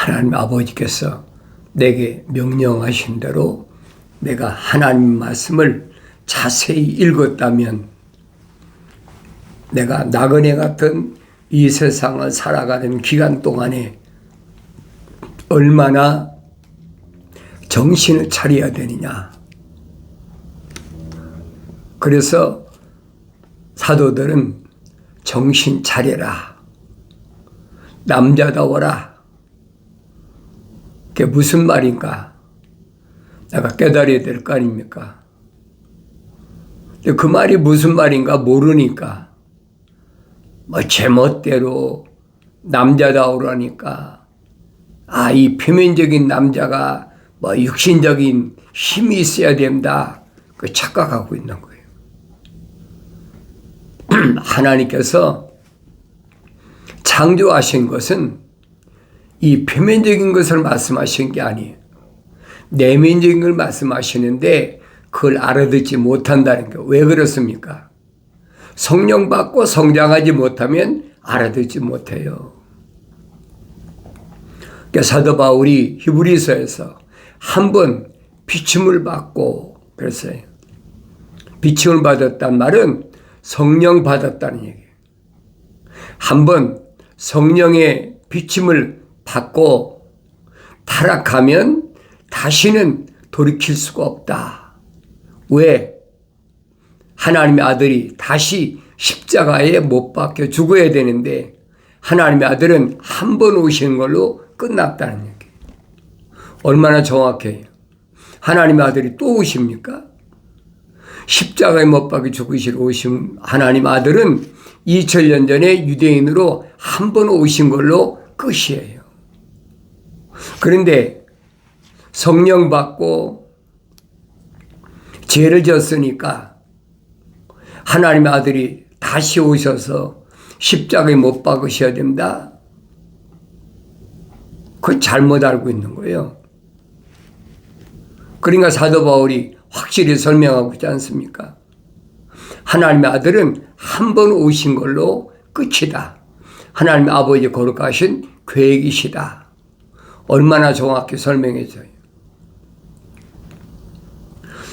하나님 아버지께서 내게 명령하신 대로 내가 하나님 말씀을 자세히 읽었다면 내가 나그네 같은 이 세상을 살아가는 기간 동안에 얼마나 정신을 차려야 되느냐. 그래서 사도들은 정신 차려라, 남자다워라. 그게 무슨 말인가? 내가 깨달아야 될 거 아닙니까? 근데 그 말이 무슨 말인가 모르니까 제멋대로 남자다우라니까 이 표면적인 남자가 육신적인 힘이 있어야 된다, 그 착각하고 있는 거예요. 하나님께서 창조하신 것은 이 표면적인 것을 말씀하신 게 아니에요. 내면적인 걸 말씀하시는데 그걸 알아듣지 못한다는 게 왜 그렇습니까? 성령 받고 성장하지 못하면 알아듣지 못해요. 그러니까 사도 바울이 히브리서에서 한번 비침을 받고 그랬어요. 비침을 받았단 말은 성령 받았다는 얘기예요. 한번 성령의 비침을 받고 타락하면 다시는 돌이킬 수가 없다. 왜? 하나님의 아들이 다시 십자가에 못 박혀 죽어야 되는데 하나님의 아들은 한 번 오신 걸로 끝났다는 얘기예요. 얼마나 정확해요. 하나님의 아들이 또 오십니까? 십자가에 못 박혀 죽으시러 오신 하나님 아들은 2000년 전에 유대인으로 한 번 오신 걸로 끝이에요. 그런데 성령 받고 죄를 졌으니까 하나님의 아들이 다시 오셔서 십자가에 못 박으셔야 된다? 그건 잘못 알고 있는 거예요. 그러니까 사도 바울이 확실히 설명하고 있지 않습니까? 하나님의 아들은 한 번 오신 걸로 끝이다. 하나님의 아버지 거룩하신 계획이시다. 얼마나 정확히 설명해줘요.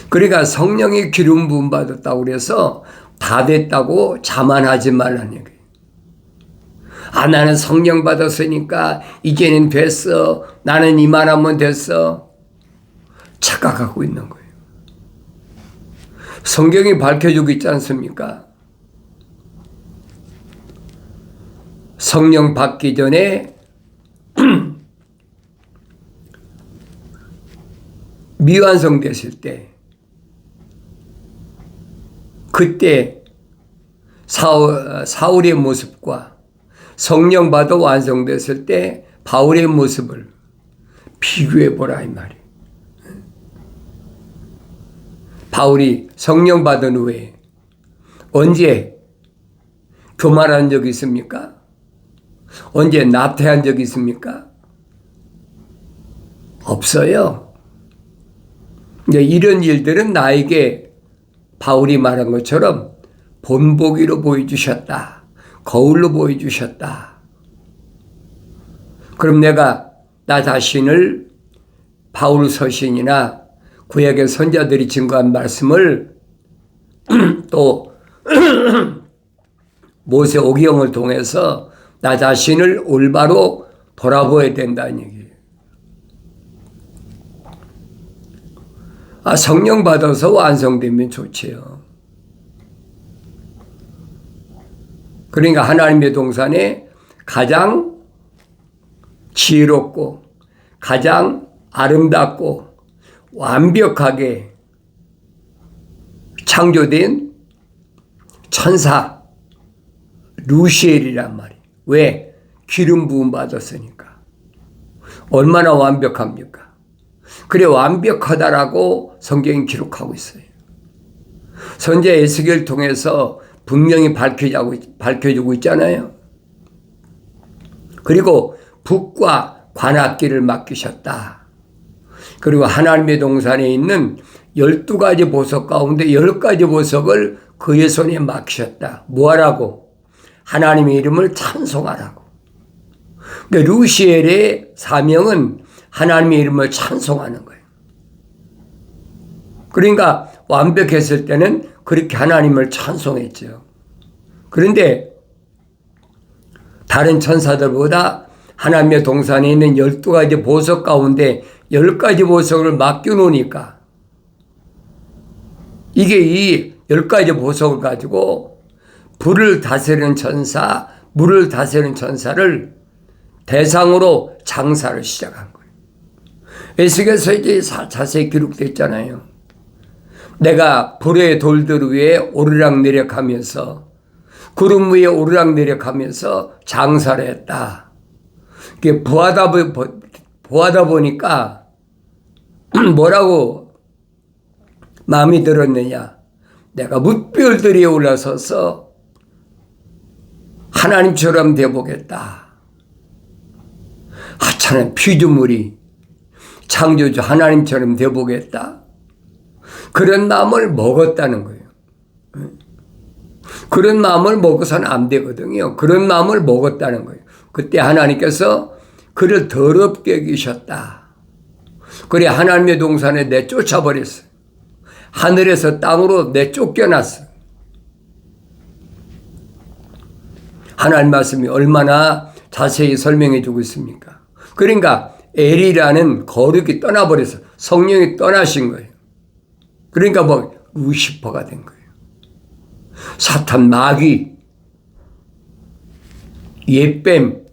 그러니까 성령의 기름 부음 받았다고 그래서 다 됐다고 자만하지 말라는 얘기예요. 나는 성령 받았으니까 이제는 됐어. 나는 이만하면 됐어. 착각하고 있는 거예요. 성경이 밝혀주고 있지 않습니까? 성령 받기 전에 미완성됐을 때 그때 사울의 모습과 성령 받아 완성됐을 때 바울의 모습을 비교해 보라 이 말이에요. 바울이 성령 받은 후에 언제 교만한 적이 있습니까? 언제 나태한 적이 있습니까? 없어요. 이런 일들은 나에게 바울이 말한 것처럼 본보기로 보여주셨다. 거울로 보여주셨다. 그럼 내가 나 자신을 바울 서신이나 구약의 선자들이 증거한 말씀을 또 모세 오경을 통해서 나 자신을 올바로 돌아보아야 된다는 얘기예요. 성령 받아서 완성되면 좋지요. 그러니까 하나님의 동산에 가장 지혜롭고 가장 아름답고 완벽하게 창조된 천사 루시엘이란 말이에요. 왜? 기름 부음 받았으니까. 얼마나 완벽합니까? 그래 완벽하다라고 성경이 기록하고 있어요. 선지자 에스겔을 통해서 분명히 밝혀주고 있잖아요. 그리고 북과 관악기를 맡기셨다. 그리고 하나님의 동산에 있는 12가지 보석 가운데 10가지 보석을 그의 손에 맡기셨다. 뭐하라고? 하나님의 이름을 찬송하라고. 그러니까 루시엘의 사명은 하나님의 이름을 찬송하는 거예요. 그러니까 완벽했을 때는 그렇게 하나님을 찬송했죠. 그런데 다른 천사들보다 하나님의 동산에 있는 12가지 보석 가운데 10가지 보석을 맡겨놓으니까 이게 이 10가지 보석을 가지고 불을 다스리는 천사, 물을 다스리는 천사를 대상으로 장사를 시작한 거예요. 에스겔서 이제 자세히 기록되어 있잖아요. 내가 불의 돌들 위에 오르락내리락하면서 구름 위에 오르락내리락하면서 장사를 했다. 이게 보하다 보니까 뭐라고 마음이 들었느냐. 내가 뭇별들 위에 올라서서 하나님처럼 되어보겠다. 하찮은 피조물이 창조주 하나님처럼 되어보겠다. 그런 마음을 먹었다는 거예요. 그런 마음을 먹어서는 안 되거든요. 그런 마음을 먹었다는 거예요. 그때 하나님께서 그를 더럽게 여기셨다. 그래 하나님의 동산에 내쫓아버렸어요. 하늘에서 땅으로 내쫓겨났어요. 하나님 말씀이 얼마나 자세히 설명해 주고 있습니까? 그러니까 엘이라는 거룩이 떠나버려서 성령이 떠나신 거예요. 그러니까 뭐 루시퍼가 된 거예요. 사탄, 마귀, 옛뱀,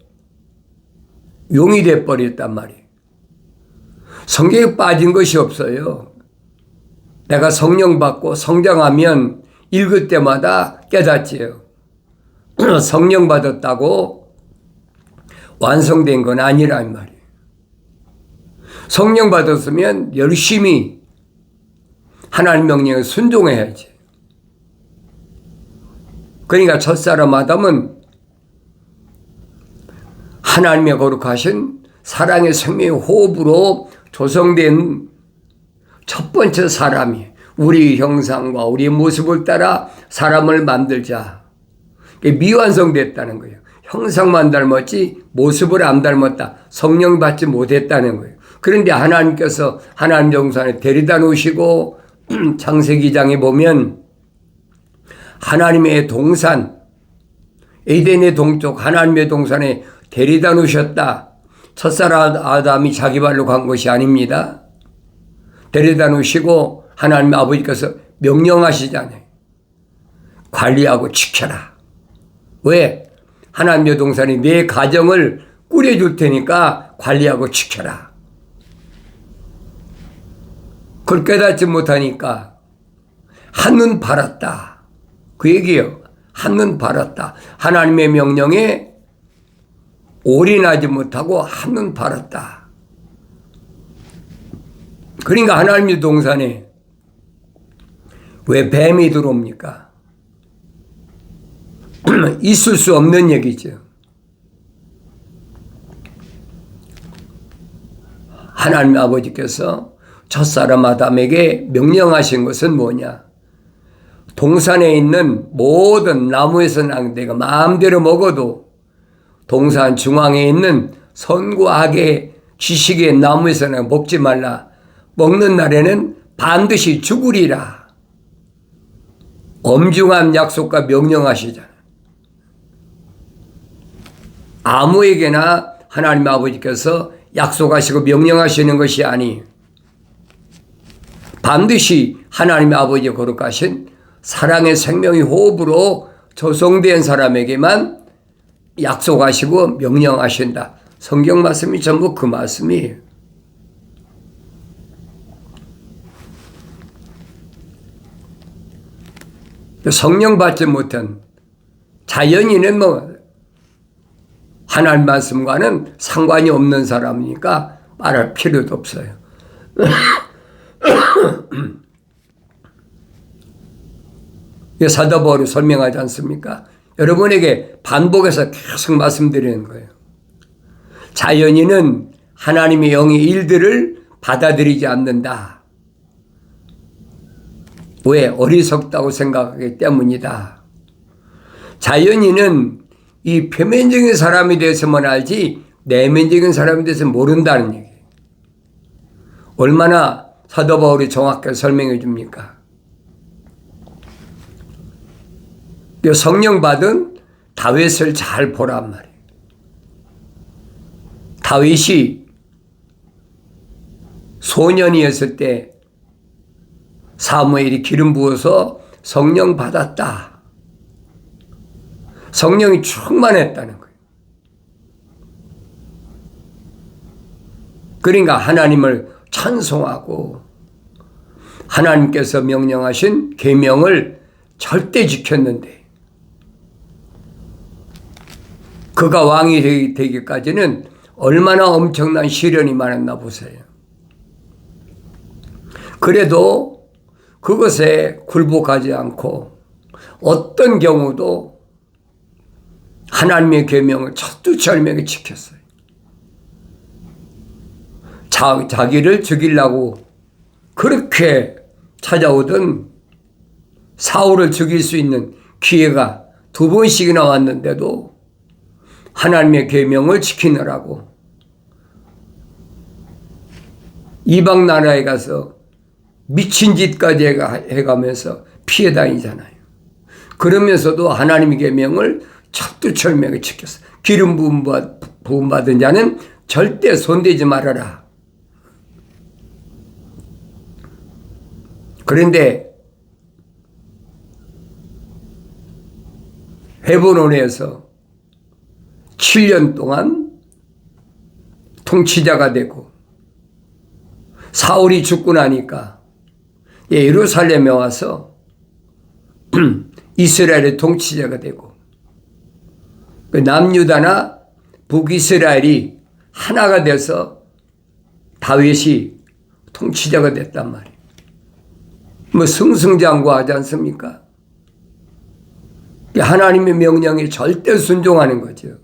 용이 돼버렸단 말이에요. 성경에 빠진 것이 없어요. 내가 성령 받고 성장하면 읽을 때마다 깨닫지요. 성령 받았다고 완성된 건 아니란 말이에요. 성령 받았으면 열심히 하나님 명령에 순종해야지. 그러니까 첫사람 아담은 하나님의 거룩하신 사랑의 생명의 호흡으로 조성된 첫 번째 사람이 우리 형상과 우리 모습을 따라 사람을 만들자. 미완성됐다는 거예요. 형상만 닮았지 모습을 안 닮았다. 성령 받지 못했다는 거예요. 그런데 하나님께서 하나님 동산에 데려다 놓으시고 창세기 2장에 보면 하나님의 동산, 에덴의 동쪽 하나님의 동산에 데려다 놓으셨다. 첫사람 아담이 자기 발로 간 것이 아닙니다. 데려다 놓으시고 하나님 아버지께서 명령하시잖아요. 관리하고 지켜라. 왜? 하나님의 동산이 내 가정을 꾸려줄 테니까 관리하고 지켜라. 그걸 깨닫지 못하니까 한눈 팔았다. 그 얘기예요. 한눈 팔았다. 하나님의 명령에 올인하지 못하고 한눈 팔았다. 그러니까 하나님의 동산에 왜 뱀이 들어옵니까? 있을 수 없는 얘기죠. 하나님 아버지께서 첫사람 아담에게 명령하신 것은 뭐냐? 동산에 있는 모든 나무에서 난 내가 마음대로 먹어도 동산 중앙에 있는 선과 악의 지식의 나무에서는 먹지 말라. 먹는 날에는 반드시 죽으리라. 엄중한 약속과 명령하시잖아요. 아무에게나 하나님 아버지께서 약속하시고 명령하시는 것이 아니 반드시 하나님 아버지의 거룩하신 사랑의 생명의 호흡으로 조성된 사람에게만 약속하시고 명령하신다. 성경 말씀이 전부 그 말씀이에요. 성령 받지 못한 자연인은 뭐 하나님 말씀과는 상관이 없는 사람이니까 말할 필요도 없어요. 사도 바울이 설명하지 않습니까? 여러분에게 반복해서 계속 말씀드리는 거예요. 자연인은 하나님의 영의 일들을 받아들이지 않는다. 왜? 어리석다고 생각하기 때문이다. 자연인은 이 표면적인 사람이 되어서만 알지 내면적인 사람에 대해서 모른다는 얘기예요. 얼마나 사도 바울이 정확하게 설명해 줍니까? 성령 받은 다윗을 잘 보란 말이에요. 다윗이 소년이었을 때 사무엘이 기름 부어서 성령 받았다. 성령이 충만했다는 거예요. 그러니까 하나님을 찬송하고 하나님께서 명령하신 계명을 절대 지켰는데 그가 왕이 되기까지는 얼마나 엄청난 시련이 많았나 보세요. 그래도 그것에 굴복하지 않고 어떤 경우도 하나님의 계명을 철두철미하게 지켰어요. 자기를 죽이려고 그렇게 찾아오던 사울을 죽일 수 있는 기회가 2번씩이나 왔는데도 하나님의 계명을 지키느라고 이방 나라에 가서 미친 짓까지 해가면서 피해 다니잖아요. 그러면서도 하나님의 계명을 철두철미하게 지켰어요. 기름 부음 받은 자는 절대 손대지 말아라. 그런데 헤브론에서 7년 동안 통치자가 되고 사울이 죽고 나니까 예루살렘에 와서 이스라엘의 통치자가 되고 남유다나 북이스라엘이 하나가 돼서 다윗이 통치자가 됐단 말이에요. 승승장구하지 않습니까? 하나님의 명령에 절대 순종하는 거죠.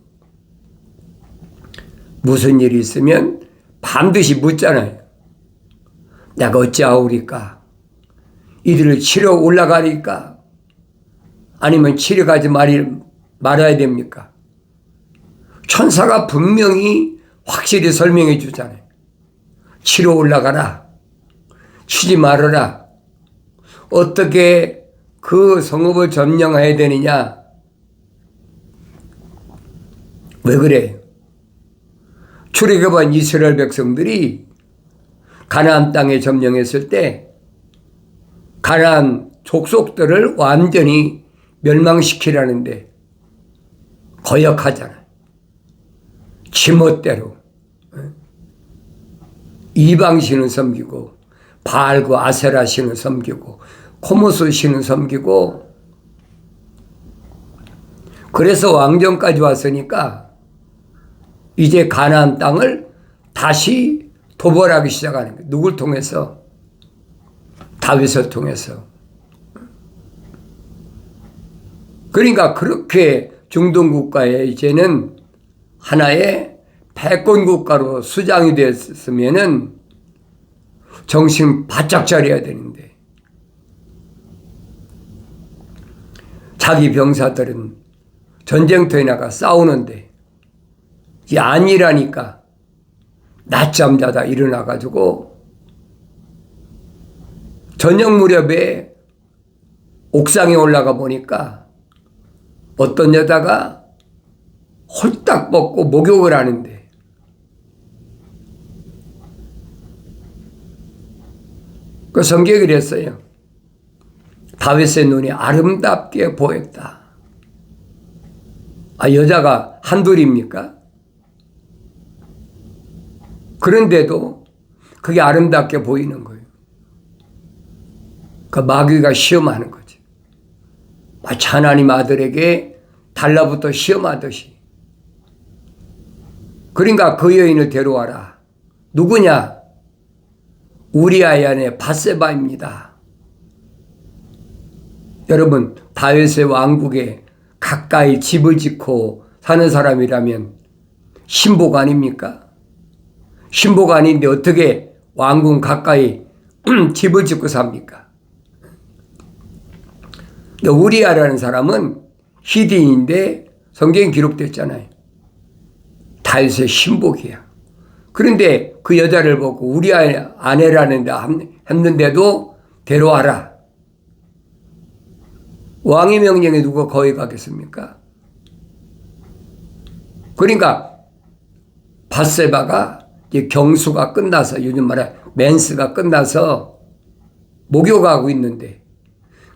무슨 일이 있으면 반드시 묻잖아요. 내가 어찌하오리까? 이들을 치러 올라가리까? 아니면 치러 가지 말아야 됩니까? 천사가 분명히 확실히 설명해 주잖아요. 치러 올라가라. 치지 말아라. 어떻게 그 성읍을 점령해야 되느냐? 왜 그래요? 출애굽한 이스라엘 백성들이 가나안 땅에 점령했을 때 가나안 족속들을 완전히 멸망시키라는데 거역하잖아요. 지멋대로 이방신을 섬기고 바알과 아세라 신을 섬기고 코모스 신을 섬기고 그래서 왕정까지 왔으니까 이제 가나안 땅을 다시 도벌하기 시작하는 거예요. 누굴 통해서? 다윗을 통해서. 그러니까 그렇게 중동 국가에 이제는 하나의 패권 국가로 수장이 됐으면은 정신 바짝 차려야 되는데 자기 병사들은 전쟁터에 나가 싸우는데 이게 아니라니까 낮잠 자다 일어나가지고 저녁 무렵에 옥상에 올라가 보니까 어떤 여자가 홀딱 벗고 목욕을 하는데 그 성경이 그랬어요. 다윗의 눈이 아름답게 보였다. 여자가 한둘입니까? 그런데도 그게 아름답게 보이는 거예요. 그 마귀가 시험하는 거지. 마치 하나님 아들에게 달라붙어 시험하듯이. 그러니까 그 여인을 데려와라. 누구냐? 우리아의 아내 밧세바입니다. 여러분, 다윗의 왕국에 가까이 집을 짓고 사는 사람이라면 신복 아닙니까? 신복 아닌데 어떻게 왕궁 가까이 집을 짓고 삽니까? 우리아라는 사람은 히디인데 성경에 기록됐잖아요. 다윗의 신복이야. 그런데 그 여자를 보고 우리 아내라는데 했는데도 데려와라. 왕의 명령에 누가 거기 가겠습니까? 그러니까 밧세바가 이제 경수가 끝나서 요즘 말해 맨스가 끝나서 목욕하고 있는데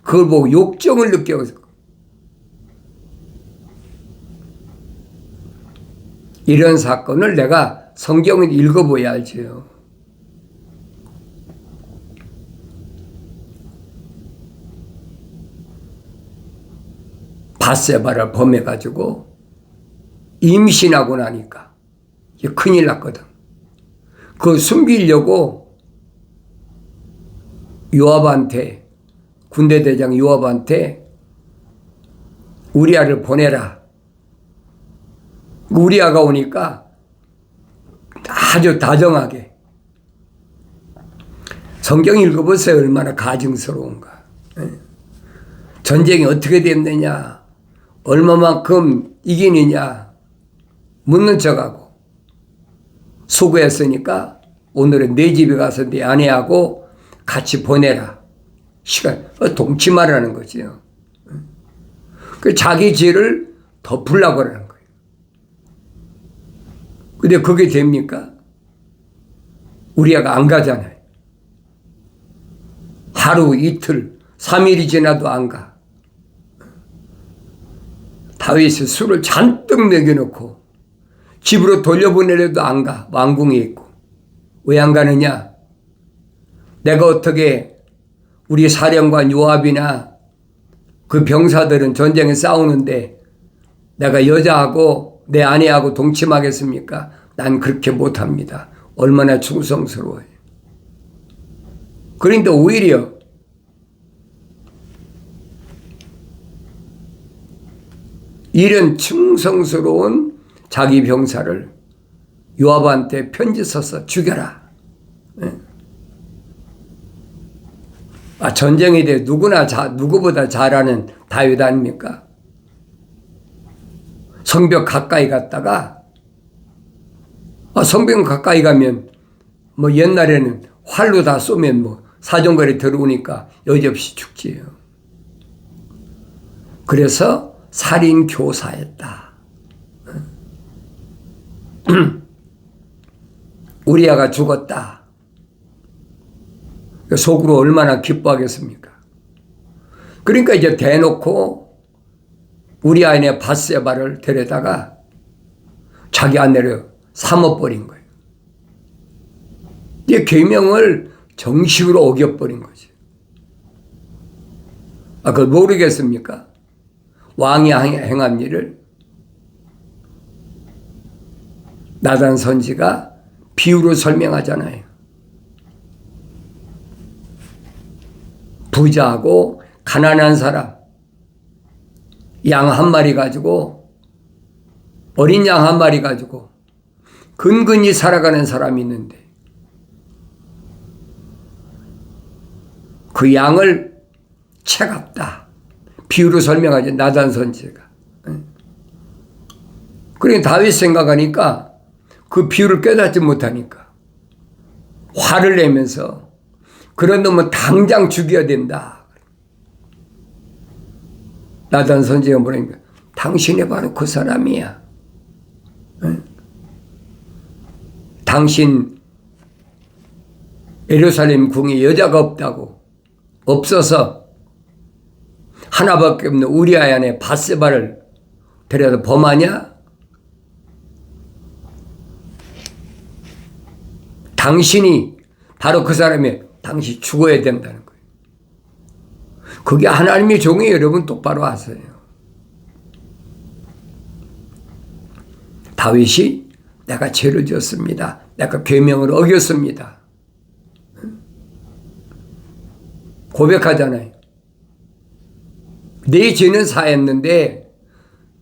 그걸 보고 욕정을 느껴서 이런 사건을 내가 성경을 읽어봐야 알지요. 밧세바를 범해가지고 임신하고 나니까 이게 큰일 났거든. 그걸 숨기려고 요압한테, 군대 대장 요압한테 우리아를 보내라. 우리아가 오니까 아주 다정하게 성경 읽어보세요. 얼마나 가증스러운가. 전쟁이 어떻게 됐느냐, 얼마만큼 이기느냐 묻는 척하고 수고했으니까 오늘은 내 집에 가서 내 아내하고 같이 보내라. 시간 동침하라는 거지요. 그 자기 죄를 덮으려고 하는 거예요. 근데 그게 됩니까? 우리아가 안 가잖아요. 하루, 이틀, 3일이 지나도 안 가. 다윗이 술을 잔뜩 먹여놓고 집으로 돌려보내려도 안 가. 왕궁에 있고. 왜 안 가느냐? 내가 어떻게 우리 사령관 요압이나 그 병사들은 전쟁에 싸우는데 내가 여자하고 내 아내하고 동침하겠습니까? 난 그렇게 못합니다. 얼마나 충성스러워요. 그런데 오히려 이런 충성스러운 자기 병사를 요압한테 편지 써서 죽여라. 전쟁에 대해 누구보다 잘 아는 다윗 아닙니까? 성벽 가까이 갔다가 성벽 가까이 가면 뭐 옛날에는 활로 다 쏘면 뭐 사정거리 들어오니까 여지없이 죽지요. 그래서 살인 교사했다. 우리아가 죽었다. 속으로 얼마나 기뻐하겠습니까? 그러니까 이제 대놓고 우리아의 밧세바를 데려다가 자기 아내를 삼아버린 거예요. 이제 계명을 정식으로 어겨버린 거지. 그걸 모르겠습니까? 왕이 행한 일을 나단 선지가 비유로 설명하잖아요. 부자하고 가난한 사람, 양 한 마리 가지고, 어린 양 한 마리 가지고 근근히 살아가는 사람이 있는데 그 양을 채갑다. 비유로 설명하죠. 나단 선지가. 그러니까 다윗 생각하니까 그 비유를 깨닫지 못하니까 화를 내면서 그런 놈은 당장 죽여야 된다. 나단 선지가 뭐라니까? 당신이 바로 그 사람이야. 당신 예루살렘 궁에 여자가 없다고, 없어서 하나밖에 없는 우리아의 아내 밧세바를 데려다 범하냐? 당신이 바로 그 사람이 당신 죽어야 된다는 거예요. 그게 하나님의 종이에요. 여러분 똑바로 아세요. 다윗이 내가 죄를 지었습니다. 내가 계명을 어겼습니다. 고백하잖아요. 내 죄는 사했는데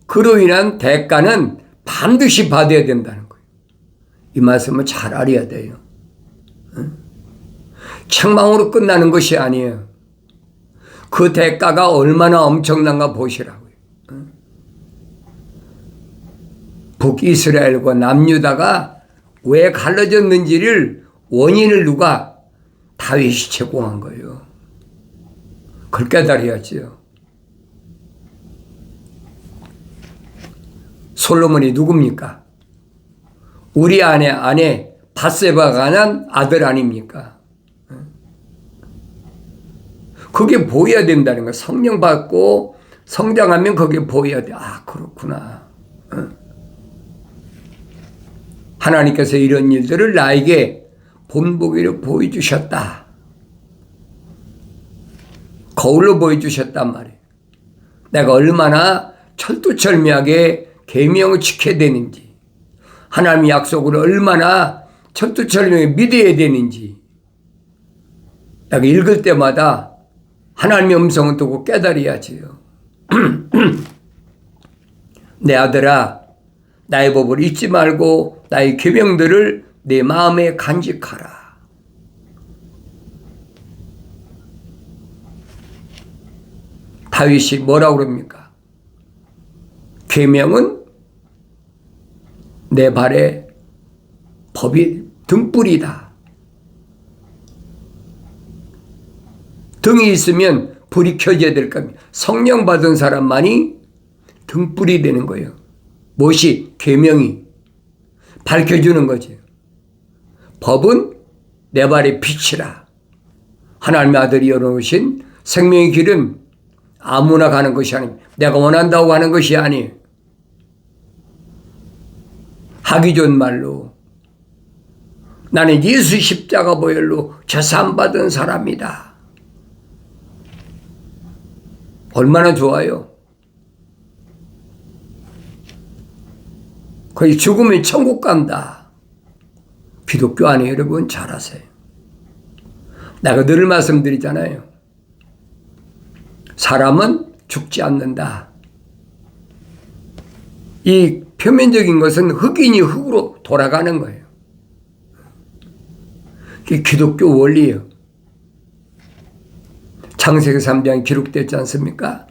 그로 인한 대가는 반드시 받아야 된다는 거예요. 이 말씀을 잘 알아야 돼요. 책망으로 끝나는 것이 아니에요. 그 대가가 얼마나 엄청난가 보시라고요. 북이스라엘과 남유다가 왜 갈라졌는지를 원인을 누가? 다윗이 제공한 거예요. 그걸 깨달아야지요. 솔로몬이 누굽니까? 우리 아내 밧세바가 난 아들 아닙니까? 그게 보여야 된다는 거야. 성령 받고 성장하면 그게 보여야 돼. 아, 그렇구나. 하나님께서 이런 일들을 나에게 본보기로 보여주셨다. 거울로 보여주셨단 말이에요. 내가 얼마나 철두철미하게 계명을 지켜야 되는지, 하나님의 약속을 얼마나 철두철미하게 믿어야 되는지, 내가 읽을 때마다 하나님의 음성을 듣고 깨달아야지요. 내 아들아, 나의 법을 잊지 말고 나의 계명들을 내 마음에 간직하라. 다윗이 뭐라고 그럽니까? 계명은 내 발에 법이 등불이다. 등이 있으면 불이 켜져야 될 겁니다. 성령 받은 사람만이 등불이 되는 거예요. 무엇이? 계명이 밝혀주는 거지. 법은 내 발의 빛이라. 하나님의 아들이 열어놓으신 생명의 길은 아무나 가는 것이 아닙니다. 내가 원한다고 하는 것이 아니에요. 하기 좋은 말로 나는 예수 십자가 보혈로 제사함받은 사람이다. 얼마나 좋아요. 거의 죽으면 천국 간다. 기독교 안에 여러분 잘 아세요. 내가 늘 말씀드리잖아요. 사람은 죽지 않는다. 이 표면적인 것은 흑인이 흑으로 돌아가는 거예요. 그게 기독교 원리예요. 창세기 3장에 기록되지 않습니까?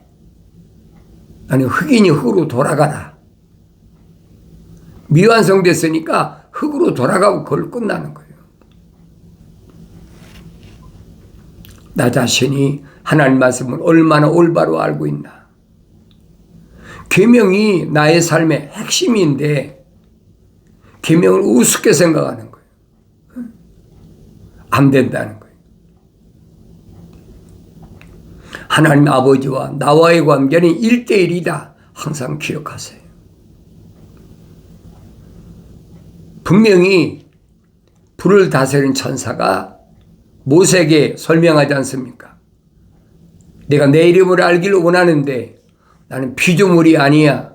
아니, 흑인이 흑으로 돌아가라. 미완성됐으니까 흑으로 돌아가고 그걸 끝나는 거예요. 나 자신이 하나님 말씀을 얼마나 올바로 알고 있나. 계명이 나의 삶의 핵심인데 계명을 우습게 생각하는 거예요. 안 된다는 거예요. 하나님 아버지와 나와의 관계는 1대1이다. 항상 기억하세요. 분명히 불을 다스리는 천사가 모세에게 설명하지 않습니까? 내가 내 이름을 알기를 원하는데 나는 피조물이 아니야.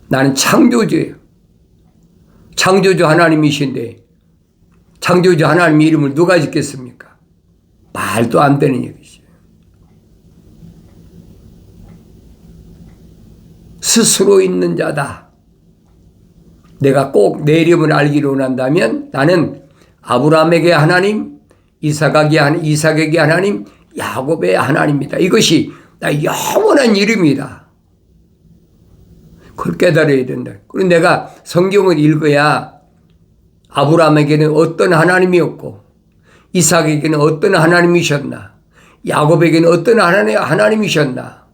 나는 창조주예요. 창조주 하나님이신데 창조주 하나님 이름을 누가 짓겠습니까? 말도 안 되는 얘기죠. 스스로 있는 자다. 내가 꼭 내 이름을 알기를 원한다면 나는 아브라함에게 하나님, 이삭에게 하나님, 야곱의 하나님이다. 이것이 나 영원한 이름이다. 그걸 깨달아야 된다. 그리고 내가 성경을 읽어야 아브라함에게는 어떤 하나님이었고 이삭에게는 어떤 하나님이셨나, 야곱에게는 어떤 하나님이셨나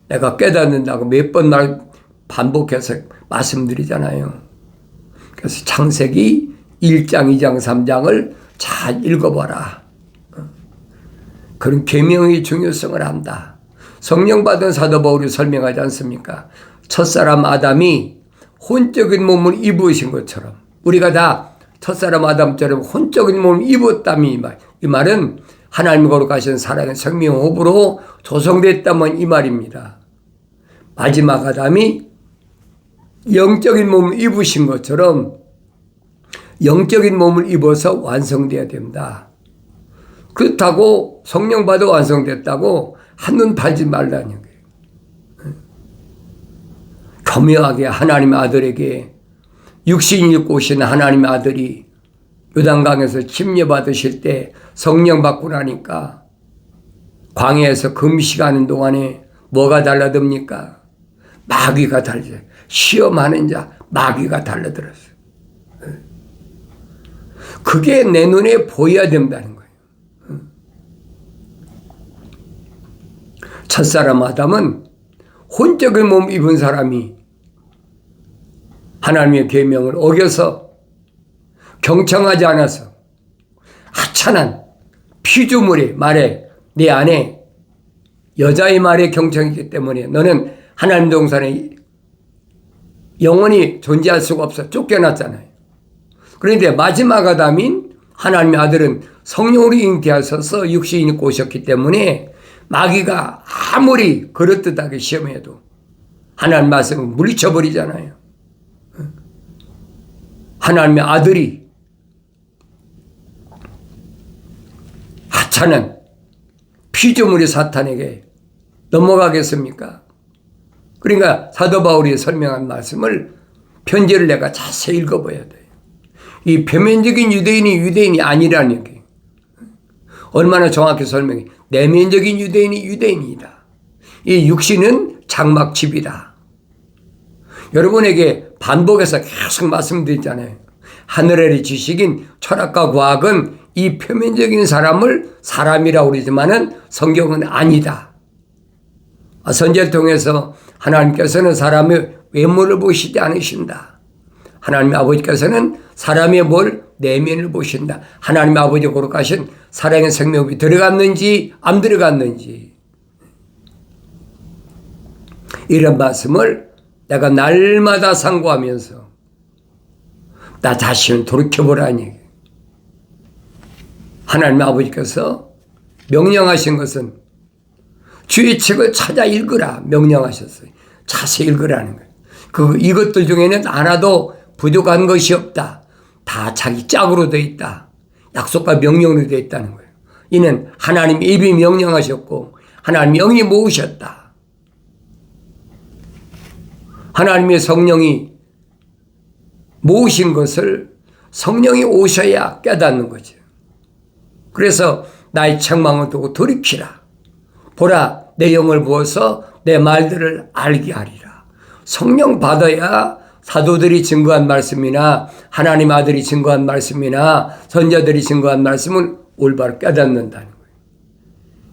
내가 깨닫는다고 몇 번 반복해서 말씀드리잖아요. 그래서 창세기 1장, 2장, 3장을 잘 읽어봐라. 그런 계명의 중요성을 안다. 성령 받은 사도 바울이 설명하지 않습니까? 첫사람 아담이 혼적인 몸을 입으신 것처럼 우리가 다 첫사람 아담처럼 혼적인 몸을 입었다면 이 말은 하나님 거룩하신 살아있는 생명호흡으로 조성됐다면 이 말입니다. 마지막 아담이 영적인 몸을 입으신 것처럼 영적인 몸을 입어서 완성되어야 된다. 그렇다고 성령 받아 완성됐다고 한눈 팔지 말라는 거예요. 교묘하게 하나님의 아들에게 육신이 입고 오신 하나님의 아들이 요단강에서 침례받으실 때 성령 받고 나니까 광야에서 금식하는 동안에 뭐가 달라듭니까? 마귀가 달라져요. 시험하는 자, 마귀가 달려들었어요. 그게 내 눈에 보여야 된다는 거예요. 첫사람 아담은 혼적의 몸 입은 사람이 하나님의 계명을 어겨서 경청하지 않아서 하찮은 피조물의 말에 내 안에 여자의 말에 경청이기 때문에 너는 하나님 동산에 영원히 존재할 수가 없어 쫓겨났잖아요. 그런데 마지막 아담인 하나님의 아들은 성령으로 잉태하셔서 육신이 있고 오셨기 때문에 마귀가 아무리 그럴듯하게 시험해도 하나님 말씀을 물리쳐버리잖아요. 하나님의 아들이 하찮은 피조물의 사탄에게 넘어가겠습니까? 그러니까 사도 바울이 설명한 말씀을 편지를 내가 자세히 읽어봐야 돼요. 이 표면적인 유대인이 아니라는 얘기. 얼마나 정확히 설명해. 내면적인 유대인이 유대인이다. 이 육신은 장막집이다. 여러분에게 반복해서 계속 말씀드렸잖아요. 하늘의 지식인 철학과 과학은 이 표면적인 사람을 사람이라고 그러지만은 성경은 아니다. 선지자를 통해서 하나님께서는 사람의 외모를 보시지 않으신다. 하나님의 아버지께서는 사람의 내면을 보신다. 하나님의 아버지 거룩하신 사랑의 생명이 들어갔는지 안 들어갔는지 이런 말씀을 내가 날마다 상고하면서 나 자신을 돌이켜보라는 얘기예요. 하나님의 아버지께서 명령하신 것은 주의 책을 찾아 읽으라 명령하셨어요. 자세히 읽으라는 거예요. 이것들 중에는 하나도 부족한 것이 없다. 다 자기 짝으로 되어 있다. 약속과 명령으로 되어 있다는 거예요. 이는 하나님 입이 명령하셨고 하나님 영이 모으셨다. 하나님의 성령이 모으신 것을 성령이 오셔야 깨닫는 거죠. 그래서 나의 책망을 두고 돌이키라. 보라, 내 영을 부어서 내 말들을 알게 하리라. 성령 받아야 사도들이 증거한 말씀이나 하나님 아들이 증거한 말씀이나 선자들이 증거한 말씀은 올바로 깨닫는다는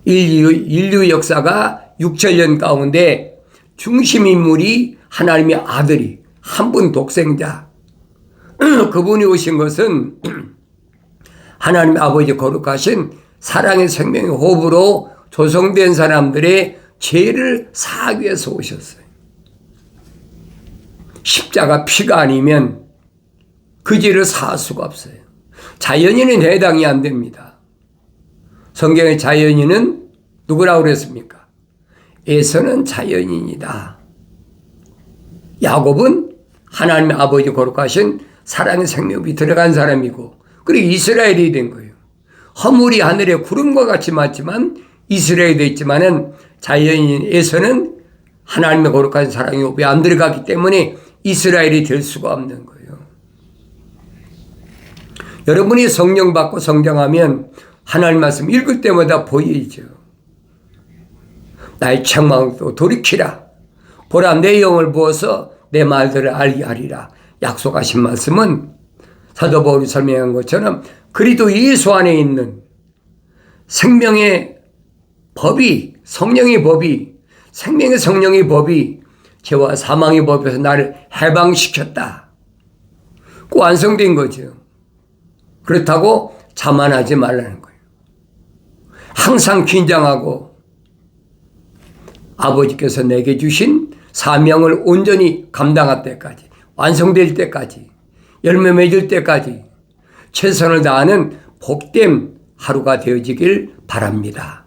거예요. 인류 역사가 6천년 가운데 중심 인물이 하나님의 아들이 한 분 독생자 그분이 오신 것은 하나님 아버지 거룩하신 사랑의 생명의 호흡으로 조성된 사람들의 죄를 사하기 위해서 오셨어요. 십자가 피가 아니면 그 죄를 사할 수가 없어요. 자연인은 해당이 안 됩니다. 성경의 자연인은 누구라고 그랬습니까? 에서는 자연인이다. 야곱은 하나님의 아버지 거룩하신 사랑의 생명이 들어간 사람이고 그리고 이스라엘이 된 거예요. 허물이 하늘의 구름과 같이 많지만 이스라엘이 됐지만은 자연인에서는 하나님의 거룩한 사랑이 왜 안 들어갔기 때문에 이스라엘이 될 수가 없는 거예요. 여러분이 성령 받고 성장하면 하나님 말씀 읽을 때마다 보이죠. 나의 책망도 돌이키라. 보라, 내 영을 부어서 내 말들을 알게 하리라. 약속하신 말씀은 사도 바울이 설명한 것처럼 그리스도 예수 안에 있는 생명의 법이, 성령의 법이, 생명의 성령의 법이 죄와 사망의 법에서 나를 해방시켰다. 그 완성된 거죠. 그렇다고 자만하지 말라는 거예요. 항상 긴장하고 아버지께서 내게 주신 사명을 온전히 감당할 때까지, 완성될 때까지, 열매 맺을 때까지 최선을 다하는 복된 하루가 되어지길 바랍니다.